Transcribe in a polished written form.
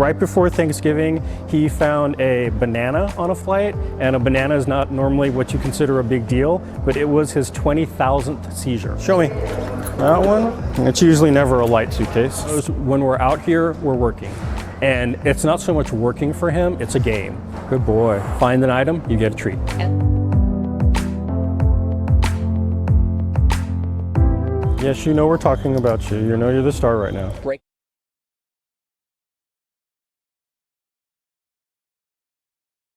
right before Thanksgiving, he found a banana on a flight, and a banana is not normally what you consider a big deal, but it was his 20,000th seizure. Show me. That one? It's usually never a light suitcase. When we're out here, we're working. And it's not so much working for him, it's a game. Good boy. Find an item, you get a treat. Yes, you know we're talking about you. You know you're the star right now.